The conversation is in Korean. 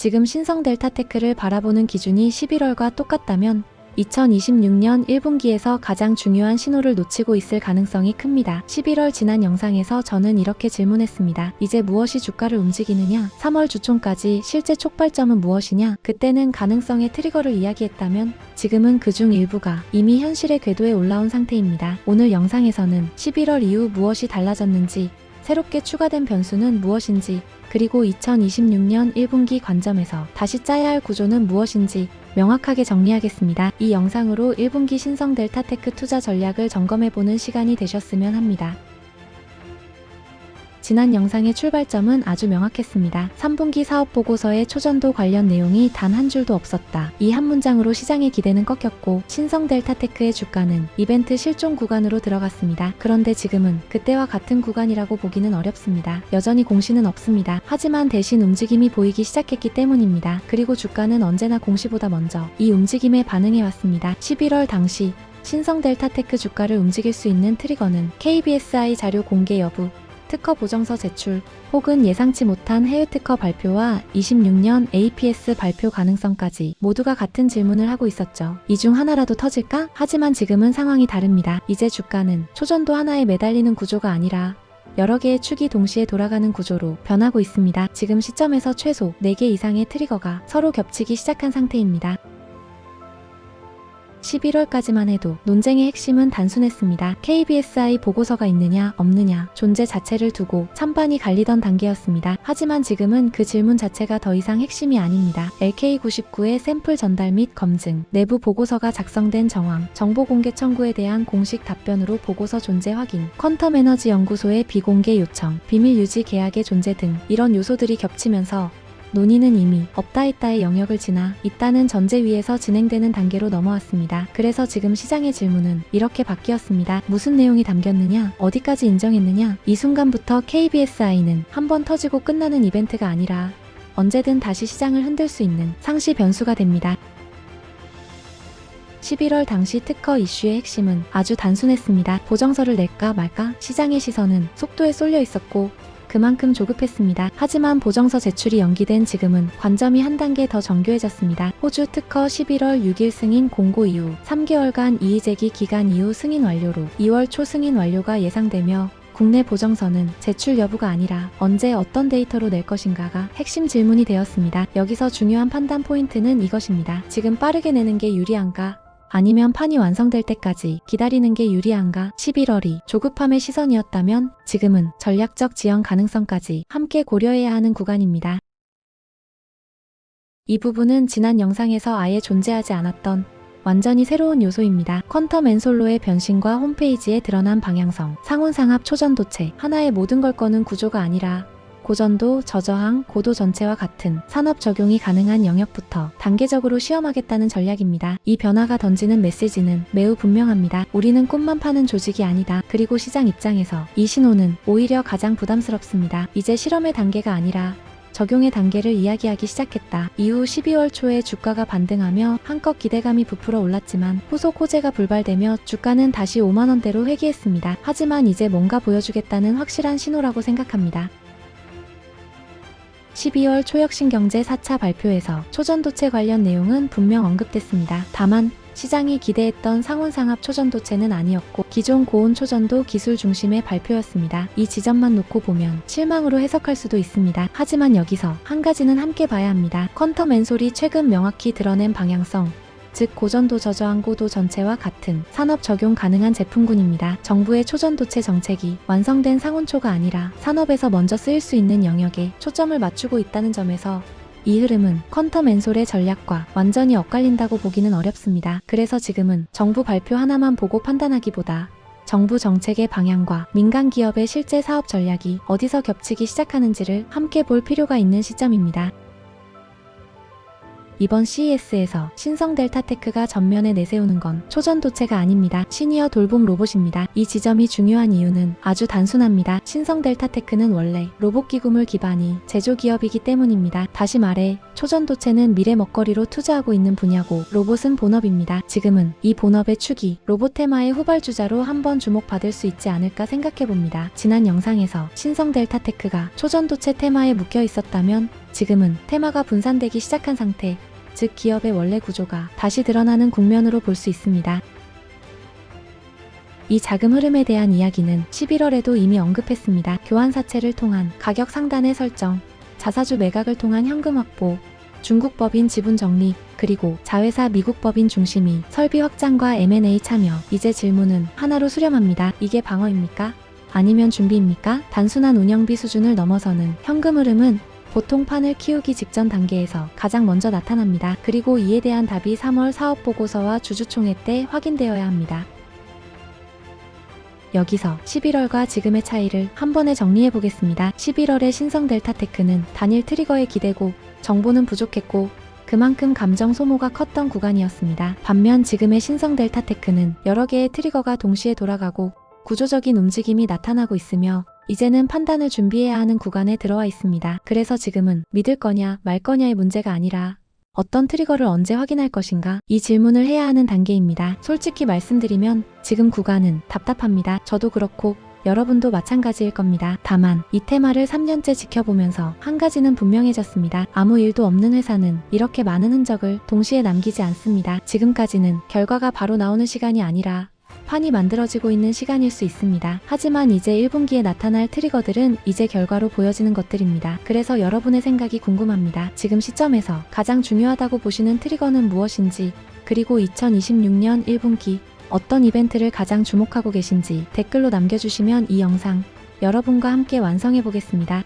지금 신성 델타테크를 바라보는 기준이 11월과 똑같다면 2026년 1분기에서 가장 중요한 신호를 놓치고 있을 가능성이 큽니다. 11월 지난 영상에서 저는 이렇게 질문했습니다. 이제 무엇이 주가를 움직이느냐? 3월 주총까지 실제 촉발점은 무엇이냐? 그때는 가능성의 트리거를 이야기했다면 지금은 그중 일부가 이미 현실의 궤도에 올라온 상태입니다. 오늘 영상에서는 11월 이후 무엇이 달라졌는지, 새롭게 추가된 변수는 무엇인지, 그리고 2026년 1분기 관점에서 다시 짜야 할 구조는 무엇인지 명확하게 정리하겠습니다. 이 영상으로 1분기 신성 델타테크 투자 전략을 점검해보는 시간이 되셨으면 합니다. 지난 영상의 출발점은 아주 명확했습니다. 3분기 사업보고서에 초전도 관련 내용이 단 한 줄도 없었다. 이 한 문장으로 시장의 기대는 꺾였고 신성 델타테크의 주가는 이벤트 실종 구간으로 들어갔습니다. 그런데 지금은 그때와 같은 구간이라고 보기는 어렵습니다. 여전히 공시는 없습니다. 하지만 대신 움직임이 보이기 시작했기 때문입니다. 그리고 주가는 언제나 공시보다 먼저 이 움직임에 반응해왔습니다. 11월 당시 신성 델타테크 주가를 움직일 수 있는 트리거는 KBSI 자료 공개 여부, 특허 보정서 제출, 혹은 예상치 못한 해외 특허 발표와 26년 APS 발표 가능성까지 모두가 같은 질문을 하고 있었죠. 이 중 하나라도 터질까? 하지만 지금은 상황이 다릅니다. 이제 주가는 초전도 하나에 매달리는 구조가 아니라 여러 개의 축이 동시에 돌아가는 구조로 변하고 있습니다. 지금 시점에서 최소 4개 이상의 트리거가 서로 겹치기 시작한 상태입니다. 11월까지만 해도 논쟁의 핵심은 단순했습니다. KBSI 보고서가 있느냐 없느냐 존재 자체를 두고 찬반이 갈리던 단계였습니다. 하지만 지금은 그 질문 자체가 더 이상 핵심이 아닙니다. LK99의 샘플 전달 및 검증, 내부 보고서가 작성된 정황, 정보 공개 청구에 대한 공식 답변으로 보고서 존재 확인, 퀀텀 에너지 연구소의 비공개 요청, 비밀 유지 계약의 존재 등 이런 요소들이 겹치면서 논의는 이미 없다 있다의 영역을 지나 있다는 전제 위에서 진행되는 단계로 넘어왔습니다. 그래서 지금 시장의 질문은 이렇게 바뀌었습니다. 무슨 내용이 담겼느냐? 어디까지 인정했느냐? 이 순간부터 KBSI는 한번 터지고 끝나는 이벤트가 아니라 언제든 다시 시장을 흔들 수 있는 상시 변수가 됩니다. 11월 당시 특허 이슈의 핵심은 아주 단순했습니다. 보정서를 낼까 말까? 시장의 시선은 속도에 쏠려 있었고 그만큼 조급했습니다. 하지만 보정서 제출이 연기된 지금은 관점이 한 단계 더 정교해졌습니다. 호주 특허 11월 6일 승인 공고 이후 3개월간 이의제기 기간 이후 승인 완료로 2월 초 승인 완료가 예상되며 국내 보정서는 제출 여부가 아니라 언제 어떤 데이터로 낼 것인가가 핵심 질문이 되었습니다. 여기서 중요한 판단 포인트는 이것입니다. 지금 빠르게 내는 게 유리한가? 아니면 판이 완성될 때까지 기다리는 게 유리한가? 11월이 조급함의 시선이었다면 지금은 전략적 지연 가능성까지 함께 고려해야 하는 구간입니다. 이 부분은 지난 영상에서 아예 존재하지 않았던 완전히 새로운 요소입니다. 퀀텀 엔솔로의 변신과 홈페이지에 드러난 방향성, 상온상합 초전도체, 하나의 모든 걸 거는 구조가 아니라 고전도, 저저항, 고도 전체와 같은 산업 적용이 가능한 영역부터 단계적으로 시험하겠다는 전략입니다. 이 변화가 던지는 메시지는 매우 분명합니다. 우리는 꿈만 파는 조직이 아니다. 그리고 시장 입장에서 이 신호는 오히려 가장 부담스럽습니다. 이제 실험의 단계가 아니라 적용의 단계를 이야기하기 시작했다. 이후 12월 초에 주가가 반등하며 한껏 기대감이 부풀어 올랐지만 후속 호재가 불발되며 주가는 다시 5만원대로 회귀했습니다. 하지만 이제 뭔가 보여주겠다는 확실한 신호라고 생각합니다. 12월 초혁신경제 4차 발표에서 초전도체 관련 내용은 분명 언급됐습니다. 다만 시장이 기대했던 상온상합 초전도체는 아니었고 기존 고온 초전도 기술 중심의 발표였습니다. 이 지점만 놓고 보면 실망으로 해석할 수도 있습니다. 하지만 여기서 한 가지는 함께 봐야 합니다. 퀀텀 엔솔이 최근 명확히 드러낸 방향성, 즉 고전도 저저항 고도 전체와 같은 산업 적용 가능한 제품군입니다. 정부의 초전도체 정책이 완성된 상온초가 아니라 산업에서 먼저 쓰일 수 있는 영역에 초점을 맞추고 있다는 점에서 이 흐름은 퀀텀 엔솔의 전략과 완전히 엇갈린다고 보기는 어렵습니다. 그래서 지금은 정부 발표 하나만 보고 판단하기보다 정부 정책의 방향과 민간 기업의 실제 사업 전략이 어디서 겹치기 시작하는지를 함께 볼 필요가 있는 시점입니다. 이번 CES에서 신성 델타테크가 전면에 내세우는 건 초전도체가 아닙니다. 시니어 돌봄 로봇입니다. 이 지점이 중요한 이유는 아주 단순합니다. 신성 델타테크는 원래 로봇 기구물 기반이 제조기업이기 때문입니다. 다시 말해 초전도체는 미래 먹거리로 투자하고 있는 분야고 로봇은 본업입니다. 지금은 이 본업의 축이 로봇 테마의 후발주자로 한번 주목받을 수 있지 않을까 생각해봅니다. 지난 영상에서 신성 델타테크가 초전도체 테마에 묶여 있었다면 지금은 테마가 분산되기 시작한 상태, 즉 기업의 원래 구조가 다시 드러나는 국면으로 볼 수 있습니다. 이 자금 흐름에 대한 이야기는 11월에도 이미 언급했습니다. 교환사채를 통한 가격 상단의 설정, 자사주 매각을 통한 현금 확보, 중국 법인 지분 정리, 그리고 자회사 미국 법인 중심이 설비 확장과 M&A 참여. 이제 질문은 하나로 수렴합니다. 이게 방어입니까? 아니면 준비입니까? 단순한 운영비 수준을 넘어서는 현금 흐름은 보통 판을 키우기 직전 단계에서 가장 먼저 나타납니다. 그리고 이에 대한 답이 3월 사업보고서와 주주총회 때 확인되어야 합니다. 여기서 11월과 지금의 차이를 한 번에 정리해 보겠습니다. 11월의 신성 델타테크는 단일 트리거에 기대고 정보는 부족했고 그만큼 감정 소모가 컸던 구간이었습니다. 반면 지금의 신성 델타테크는 여러 개의 트리거가 동시에 돌아가고 구조적인 움직임이 나타나고 있으며 이제는 판단을 준비해야 하는 구간에 들어와 있습니다. 그래서 지금은 믿을 거냐 말 거냐의 문제가 아니라 어떤 트리거를 언제 확인할 것인가? 이 질문을 해야 하는 단계입니다. 솔직히 말씀드리면 지금 구간은 답답합니다. 저도 그렇고 여러분도 마찬가지일 겁니다. 다만 이 테마를 3년째 지켜보면서 한 가지는 분명해졌습니다. 아무 일도 없는 회사는 이렇게 많은 흔적을 동시에 남기지 않습니다. 지금까지는 결과가 바로 나오는 시간이 아니라 판이 만들어지고 있는 시간일 수 있습니다. 하지만 이제 1분기에 나타날 트리거들은 이제 결과로 보여지는 것들입니다. 그래서 여러분의 생각이 궁금합니다. 지금 시점에서 가장 중요하다고 보시는 트리거는 무엇인지, 그리고 2026년 1분기 어떤 이벤트를 가장 주목하고 계신지 댓글로 남겨주시면 이 영상 여러분과 함께 완성해 보겠습니다.